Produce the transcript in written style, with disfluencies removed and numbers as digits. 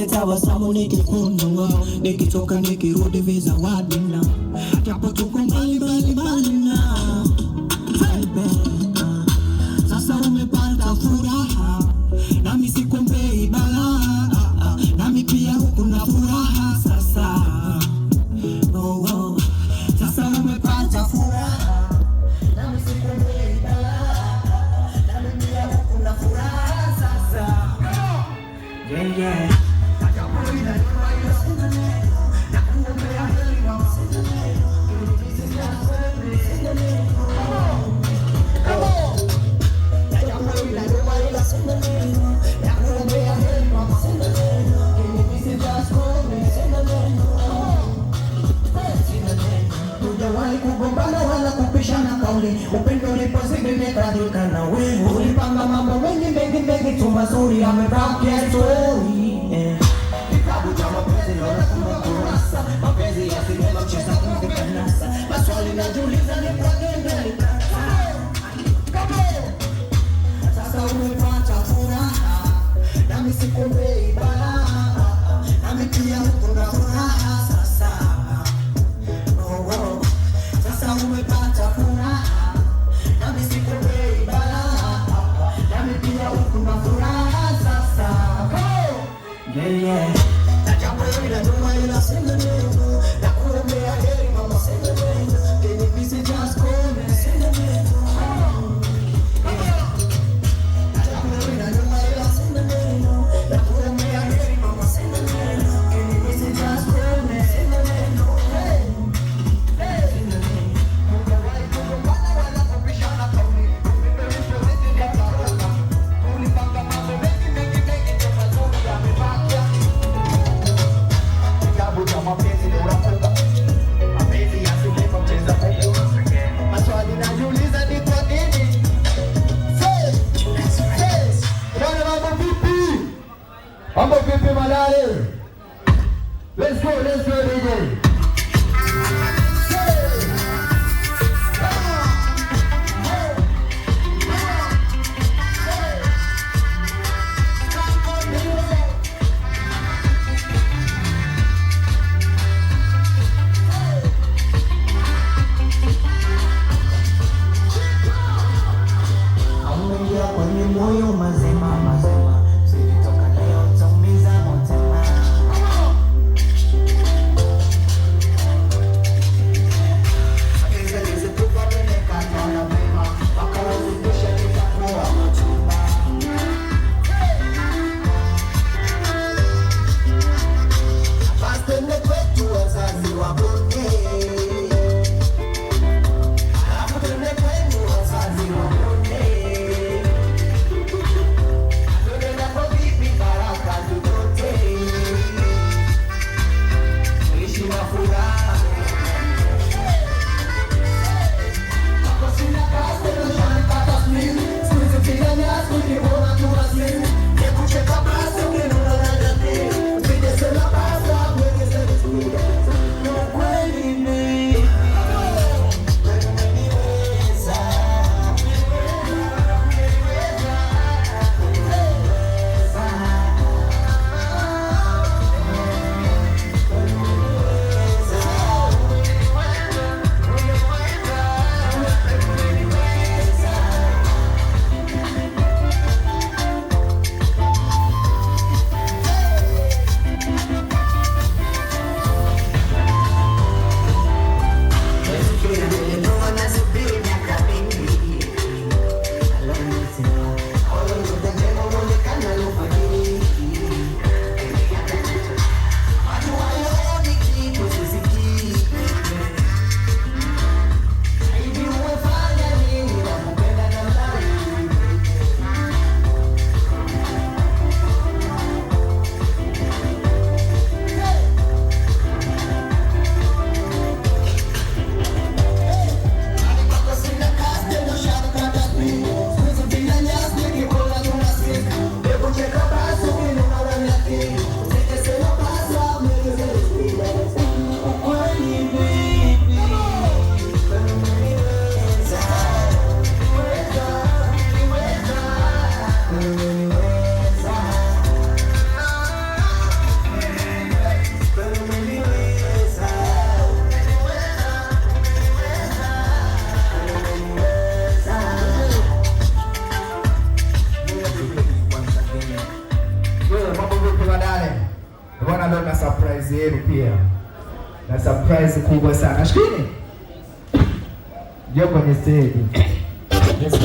Tabasamu nikikundua, nikitoka nikirudi vizawadi na japo tuko mbali na sasa umepata furaha, nami sikuombei balaa, nami pia huku na furaha sasa. Sasa umepata furaha, nami sikuombei balaa, nami pia huku na furaha sasa. Yeah. Kugombana wala kupishana kauli, upendo ulipozidi nikadhika na wewe. Ulipanga mambo mengi tu mazuri, yamebaki story. Kitabu cha mapenzi naona kama kurasa, mapenzi ya sinema mcheza kumbe kanasa. Maswali najiuliza ni kwa nini sasa umepata furaha, nami sikuombei balaa, nami pia huko na furaha sasa. Umepata furaha, nami sikuombei balaa, nami pia huku na furaha sasa. Na jambo hili la nyuma ila sina neno, na kuombea heri mama sina neno, can you please just call me sina neno. Na jambo hili la nyuma ila sina neno, na kuombea heri mama sina neno, can you please just call me sina neno. Mambo vipi Malale? Let's go DJ. Ameingia kwenye moyo mazema. na surprise yenu pia, na surprise kubwa sana. Shikini ndio kwenye stage. Let's go.